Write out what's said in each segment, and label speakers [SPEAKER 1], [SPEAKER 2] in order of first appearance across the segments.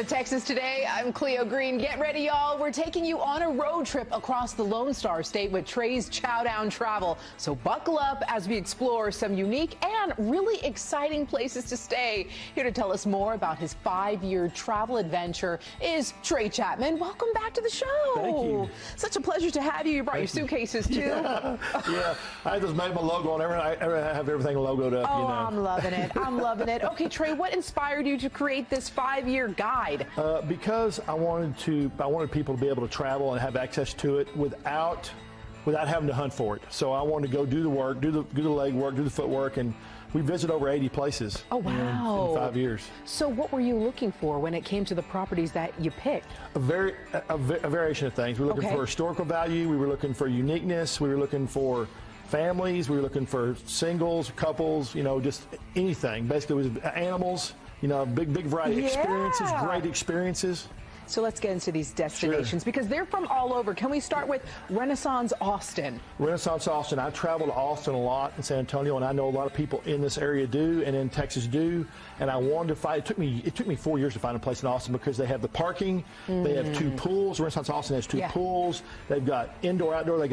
[SPEAKER 1] Texas today, I'm Cleo Green. Get ready, y'all. We're taking you on a road trip across the Lone Star State with Trey's Chowdown Travel. So buckle up as we explore some unique and really exciting places to stay. Here to tell us more about his 5-year travel adventure is Trey Chapman. Welcome back to the show.
[SPEAKER 2] Thank you.
[SPEAKER 1] Such a pleasure to have you. You brought your suitcases, too.
[SPEAKER 2] Yeah, I just made my logo on everything. I have everything logoed up.
[SPEAKER 1] Oh,
[SPEAKER 2] you know.
[SPEAKER 1] I'm loving it. I'm loving it. Okay, Trey, what inspired you to create this 5-year guide?
[SPEAKER 2] Because I wanted people to be able to travel and have access to it without having to hunt for it. So I wanted to go do the work, do the leg work, do the footwork, and we visit over 80 places.
[SPEAKER 1] Oh, wow.
[SPEAKER 2] In 5 years.
[SPEAKER 1] So what were you looking for when it came to the properties that you picked?
[SPEAKER 2] A variation of things. We were looking for historical value. We were looking for uniqueness. We were looking for families. We were looking for singles, couples, just anything. Basically, it was animals. Big variety of experiences, great experiences.
[SPEAKER 1] So let's get into these destinations because they're from all over. Can we start with Renaissance Austin? Renaissance
[SPEAKER 2] Austin. I travel to Austin a lot in San Antonio, and I know a lot of people in this area do, and in Texas do. And I wanted to find. It took me 4 years to find a place in Austin because they have the parking. They have 2 pools. Renaissance Austin has 2 pools. They've got indoor, outdoor. They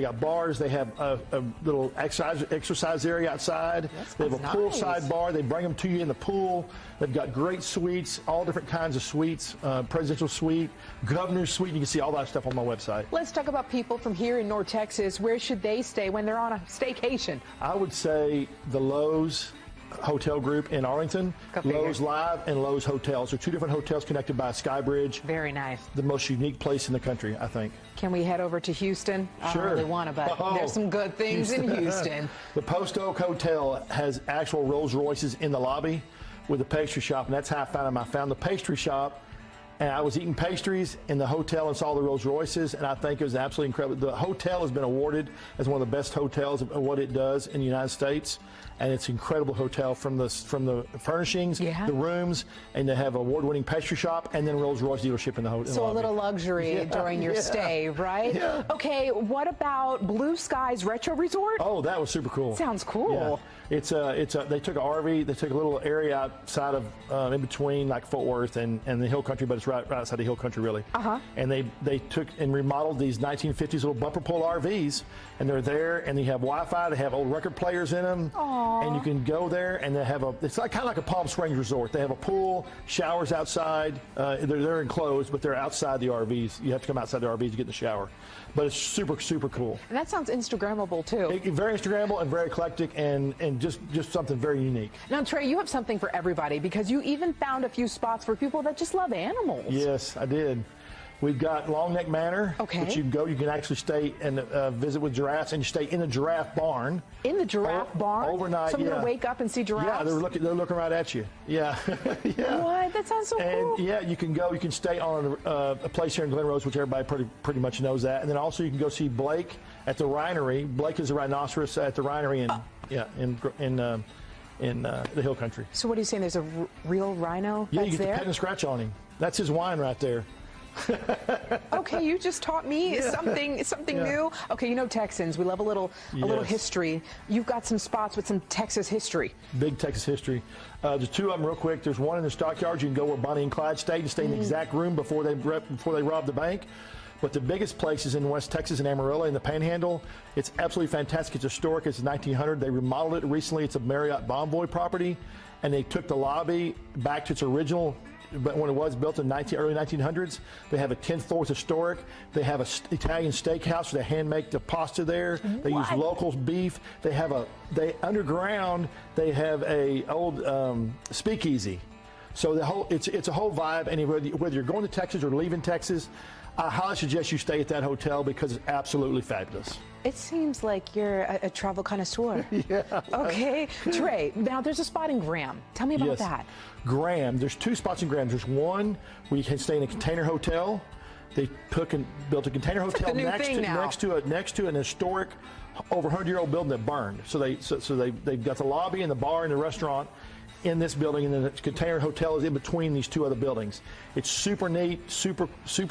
[SPEAKER 2] got bars. They have a little exercise area outside. They have a poolside bar. They bring them to you in the pool. They've got great suites, all different kinds of suites. Presidential suite, governor's suite. You can see all that stuff on my website.
[SPEAKER 1] Let's talk about people from here in North Texas. Where should they stay when they're on a staycation?
[SPEAKER 2] I would say the Lowe's Hotel Group in Arlington, Lowe's Live, and Lowe's Hotels. They're 2 different hotels connected by a sky bridge.
[SPEAKER 1] Very nice.
[SPEAKER 2] The most unique place in the country, I think.
[SPEAKER 1] Can we head over to Houston?
[SPEAKER 2] Sure.
[SPEAKER 1] I don't really want to, but there's some good things in Houston.
[SPEAKER 2] The Post Oak Hotel has actual Rolls Royces in the lobby with a pastry shop, and that's how I found them. I found the pastry shop, and I was eating pastries in the hotel and saw the Rolls Royces, and I think it was absolutely incredible. The hotel has been awarded as one of the best hotels of what it does in the United States, and it's an incredible hotel from the furnishings, the rooms, and they have an award-winning pastry shop and then Rolls Royce dealership in the hotel.
[SPEAKER 1] So a little luxury during your stay, right?
[SPEAKER 2] Yeah.
[SPEAKER 1] Okay, what about Blue Skies Retro Resort?
[SPEAKER 2] Oh, that was super cool.
[SPEAKER 1] Sounds cool.
[SPEAKER 2] Yeah. They took an RV, they took a little area outside of, in between like Fort Worth and the Hill Country, but it's right outside the Hill Country really. And they took and remodeled these 1950s little bumper pull RVs, and they're there, and they have Wi-Fi, they have old record players in them. And you can go there, and they have it's kind of like a Palm Springs resort. They have a pool, showers outside. They're enclosed, but they're outside the RVs. You have to come outside the RVs to get in the shower. But it's super, super cool.
[SPEAKER 1] And that sounds Instagrammable, too.
[SPEAKER 2] Very Instagrammable and very eclectic and just something very unique.
[SPEAKER 1] Now, Trey, you have something for everybody because you even found a few spots for people that just love animals.
[SPEAKER 2] Yes, I did. We've got Long Neck Manor, which you can go. You can actually stay and visit with giraffes, and you stay in the giraffe barn.
[SPEAKER 1] In the giraffe barn?
[SPEAKER 2] Overnight,
[SPEAKER 1] so I'm going to wake up and see giraffes?
[SPEAKER 2] Yeah, they're looking right at you. Yeah.
[SPEAKER 1] What? That sounds so cool.
[SPEAKER 2] And yeah, you can go. You can stay on a place here in Glen Rose, which everybody pretty much knows that. And then also you can go see Blake at the Rhinery. Blake is a rhinoceros at the Rhinery in the Hill Country.
[SPEAKER 1] So what are you saying? There's a real rhino
[SPEAKER 2] that's there? Yeah, you get
[SPEAKER 1] there?
[SPEAKER 2] to pet and scratch on him. That's his wine right there.
[SPEAKER 1] Okay, you just taught me something new. Okay, Texans, we love a little history. You've got some spots with some Texas history.
[SPEAKER 2] Big Texas history. There's 2 of them real quick. There's one in the stockyards. You can go where Bonnie and Clyde stayed and stay in the exact room before they robbed the bank. But the biggest place is in West Texas in Amarillo in the Panhandle. It's absolutely fantastic. It's historic. It's 1900. They remodeled it recently. It's a Marriott Bonvoy property, and they took the lobby back to its original. But when it was built in early 1900s, they have a 10th floor historic. They have an Italian steakhouse where they hand make the pasta there. They use local beef. Underground they have a old speakeasy. So it's a whole vibe. And whether you're going to Texas or leaving Texas, I highly suggest you stay at that hotel because it's absolutely fabulous.
[SPEAKER 1] It seems like you're a travel connoisseur.
[SPEAKER 2] Yeah.
[SPEAKER 1] Okay, Trey, now there's a spot in Graham. Tell me about that.
[SPEAKER 2] Graham, there's 2 spots in Graham. There's one where you can stay in a container hotel. They built a container hotel next to an historic, over 100-year-old building that burned. So they've got the lobby and the bar and the restaurant in this building, and then the container hotel is in between these 2 other buildings. It's super neat, super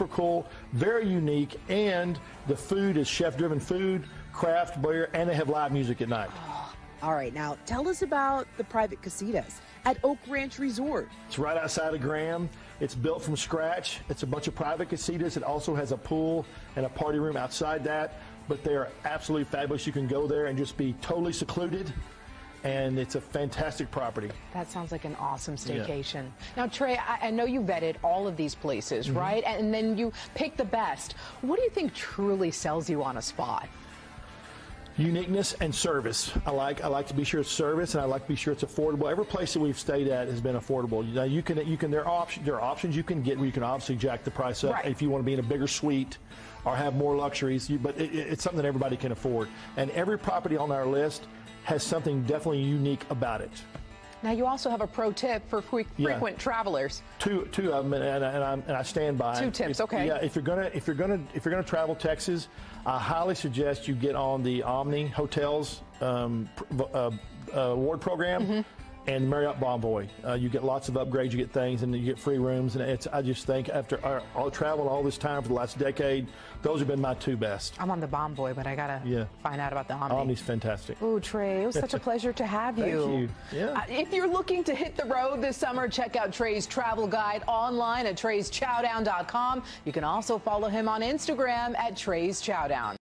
[SPEAKER 2] cool, very unique, and the food is chef-driven food, craft beer, and they have live music at night.
[SPEAKER 3] All right, now tell us about the private casitas at Oak Ranch Resort.
[SPEAKER 2] It's right outside of Graham. It's built from scratch. It's a bunch of private casitas. It also has a pool and a party room outside that, but they are absolutely fabulous. You can go there and just be totally secluded, and it's a fantastic property.
[SPEAKER 1] That sounds like an awesome staycation. Yeah. Now, Trey, I know you vetted all of these places, right? And then you picked the best. What do you think truly sells you on a spot?
[SPEAKER 2] Uniqueness and service. I like to be sure it's service, and I like to be sure it's affordable. Every place that we've stayed at has been affordable. You know, there are options you can get where you can obviously jack the price up if you want to be in a bigger suite or have more luxuries. But it's something that everybody can afford. And every property on our list has something definitely unique about it.
[SPEAKER 1] Now, you also have a pro tip for frequent travelers.
[SPEAKER 2] Two of them, and I stand by.
[SPEAKER 1] 2 tips, okay.
[SPEAKER 2] Yeah, if you're gonna travel Texas, I highly suggest you get on the Omni Hotels award program and Marriott Bonvoy. You get lots of upgrades, you get things, and you get free rooms. And I just think after all travel all this time for the last decade, those have been my 2 best.
[SPEAKER 1] I'm on the Bonvoy, but I gotta find out about the Omni.
[SPEAKER 2] Omni's fantastic.
[SPEAKER 1] Oh, Trey, it was such a pleasure to have you.
[SPEAKER 2] Thank you. Yeah.
[SPEAKER 1] If you're looking to hit the road this summer, check out Trey's travel guide online at treyschowdown.com. You can also follow him on Instagram at Trey's Chowdown.